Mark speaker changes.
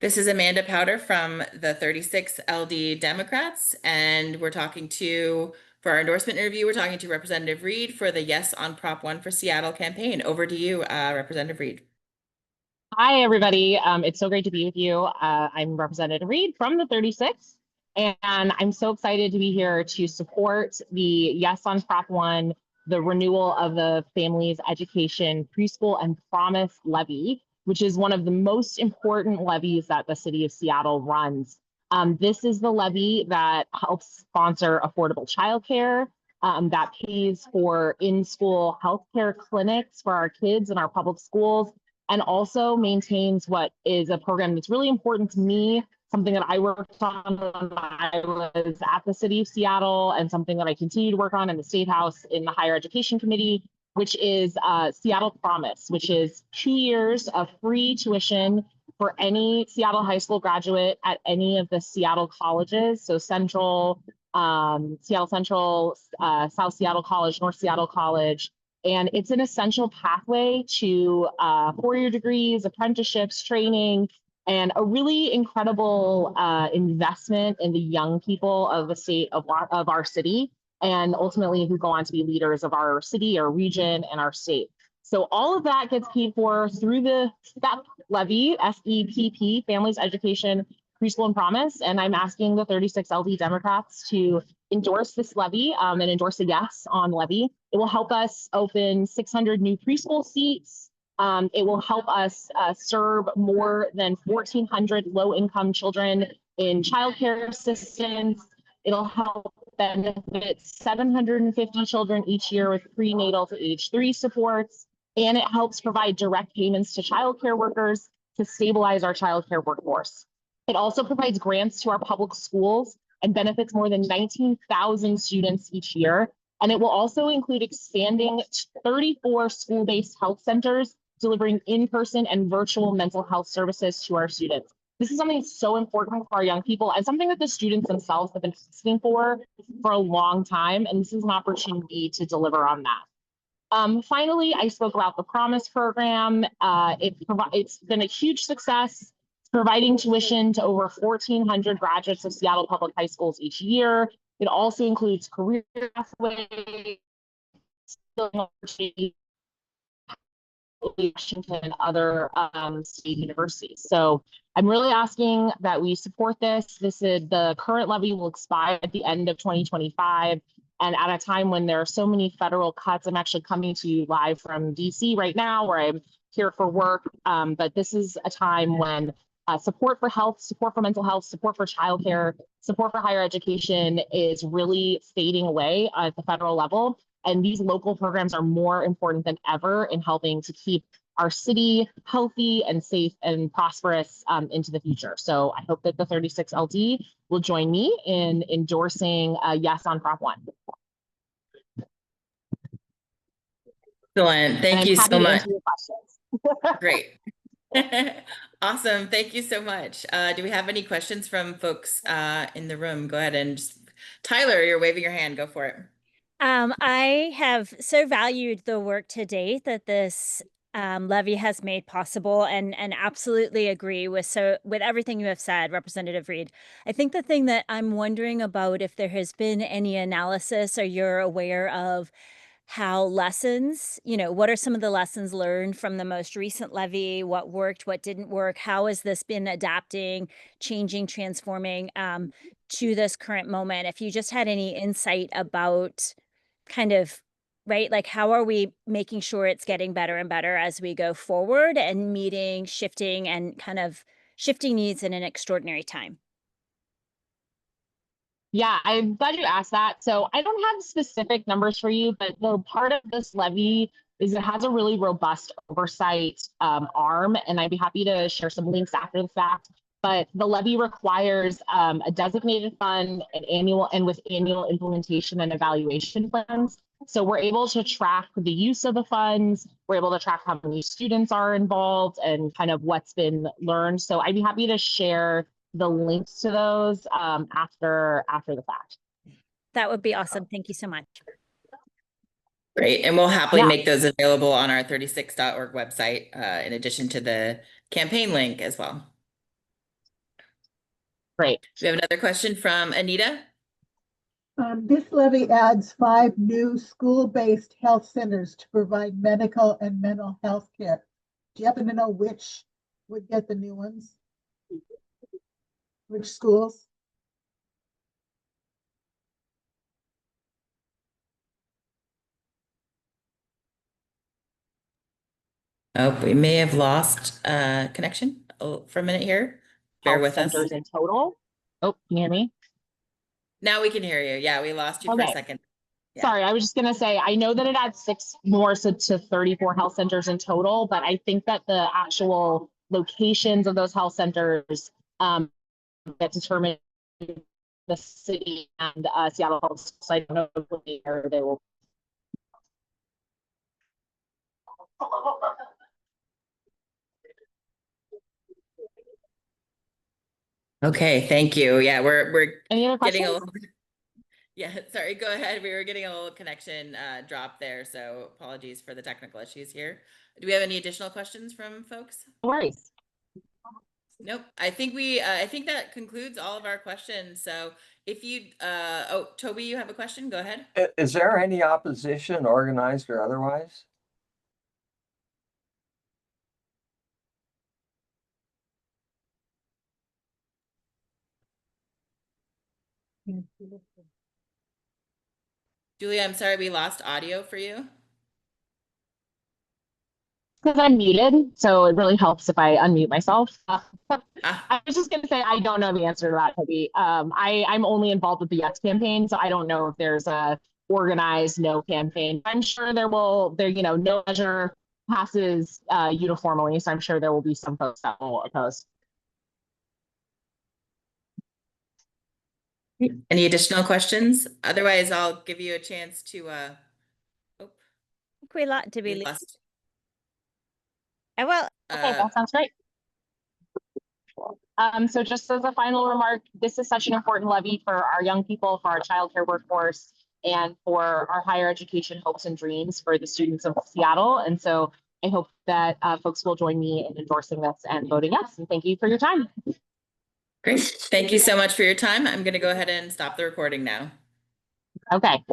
Speaker 1: This is Amanda Powder from the 36 LD Democrats, and for our endorsement interview, we're talking to Representative Reed for the Yes on Prop 1 for Seattle campaign. Over to you, Representative Reed.
Speaker 2: Hi, everybody. It's so great to be with you. I'm Representative Reed from the 36, and I'm so excited to be here to support the Yes on Prop 1, the renewal of the Families Education Preschool and Promise Levy, which is one of the most important levies that the city of Seattle runs. This is the levy that helps sponsor affordable childcare, that pays for in-school healthcare clinics for our kids in our public schools, and also maintains what is a program that's really important to me, something that I worked on when I was at the city of Seattle, and something that I continue to work on in the State House in the Higher Education Committee, which is Seattle Promise, which is 2 years of free tuition for any Seattle high school graduate at any of the Seattle colleges. So Central, Seattle Central, South Seattle College, North Seattle College. And it's an essential pathway to 4-year degrees, apprenticeships, training, and a really incredible investment in the young people of the state of our city, and ultimately who go on to be leaders of our city, our region, and our state. So all of that gets paid for through the FEPP Levy, FEPP, Families Education Preschool and Promise. And I'm asking the 36 LD Democrats to endorse this levy and endorse a yes on levy. It will help us open 600 new preschool seats. It will help us serve more than 1,400 low-income children in childcare assistance. It'll help benefit 750 children each year with prenatal to age 3 supports. And it helps provide direct payments to childcare workers to stabilize our childcare workforce. It also provides grants to our public schools and benefits more than 19,000 students each year. And it will also include expanding 34 school-based health centers, delivering in-person and virtual mental health services to our students. This is something that's so important for our young people and something that the students themselves have been asking for a long time. And this is an opportunity to deliver on that. Finally, I spoke about the Promise program. It's been a huge success, providing tuition to over 1,400 graduates of Seattle public high schools each year. It also includes career pathways, Washington, and other state universities. So I'm really asking that we support this. The current levy will expire at the end of 2025. And at a time when there are so many federal cuts, I'm actually coming to you live from DC right now, where I'm here for work. But this is a time when support for health, support for mental health, support for childcare, support for higher education is really fading away at the federal level. And these local programs are more important than ever in helping to keep our city healthy and safe and prosperous into the future. So I hope that the 36 LD will join me in endorsing a yes on Prop 1.
Speaker 1: Excellent. Thank you so much. Great. Awesome. Thank you so much. Do we have any questions from folks in the room? Go ahead and Tyler, you're waving your hand. Go for it.
Speaker 3: I have so valued the work to date that this levy has made possible, and absolutely agree with everything you have said, Representative Reed. I think the thing that I'm wondering about, if there has been any analysis or you're aware of how what are some of the lessons learned from the most recent levy? What worked, what didn't work? How has this been adapting, changing, transforming to this current moment? If you just had any insight about right, like how are we making sure it's getting better and better as we go forward and meeting shifting needs in an extraordinary time?
Speaker 2: Yeah, I'm glad you asked that. So I don't have specific numbers for you, but the part of this levy is it has a really robust oversight arm, and I'd be happy to share some links after the fact. But the levy requires a designated fund, with annual implementation and evaluation plans. So we're able to track the use of the funds. We're able to track how many students are involved and kind of what's been learned. So I'd be happy to share the links to those after the fact.
Speaker 3: That would be awesome. Thank you so much.
Speaker 1: Great. And we'll happily make those available on our 36.org website, in addition to the campaign link as well.
Speaker 2: Great.
Speaker 1: We have another question from Anita.
Speaker 4: This levy adds 5 new school-based health centers to provide medical and mental health care. Do you happen to know which would get the new ones? Which schools?
Speaker 1: Oh, we may have lost connection for a minute here. Bear
Speaker 2: Health
Speaker 1: with us.
Speaker 2: centers in total. Oh, can you hear me?
Speaker 1: Now we can hear you. Yeah, we lost you for a
Speaker 2: Okay.
Speaker 1: second. Yeah.
Speaker 2: Sorry, I was just gonna say, I know that it adds 6 more to 34 health centers in total, but I think that the actual locations of those health centers that determine the city and Seattle Health. So I don't know where they will.
Speaker 1: Okay, thank you. Yeah, we're
Speaker 2: Any other
Speaker 1: getting
Speaker 2: questions?
Speaker 1: a little. Yeah, sorry, go ahead. We were getting a little connection drop there, so apologies for the technical issues here. Do we have any additional questions from folks?
Speaker 2: No worries.
Speaker 1: Nope. I think that concludes all of our questions. So if you oh, Toby, you have a question? Go ahead.
Speaker 5: Is there any opposition, organized or otherwise?
Speaker 1: Julia, I'm sorry we lost audio for you.
Speaker 2: Because I'm muted, so it really helps if I unmute myself.
Speaker 1: Ah,
Speaker 2: I was just going to say, I don't know the answer to that, Toby. I'm only involved with the Yes campaign, so I don't know if there's a organized no campaign. I'm sure no measure passes uniformly, so I'm sure there will be some folks that will oppose.
Speaker 1: any additional questions? Otherwise, I'll give you a chance to
Speaker 3: I think we lot to be.
Speaker 1: we lost.
Speaker 3: Well,
Speaker 2: Okay, that sounds great. So just as a final remark, this is such an important levy for our young people, for our childcare workforce, and for our higher education hopes and dreams for the students of Seattle. And so I hope that folks will join me in endorsing this and voting yes. And thank you for your time.
Speaker 1: Great. Thank you so much for your time. I'm going to go ahead and stop the recording now.
Speaker 2: Okay.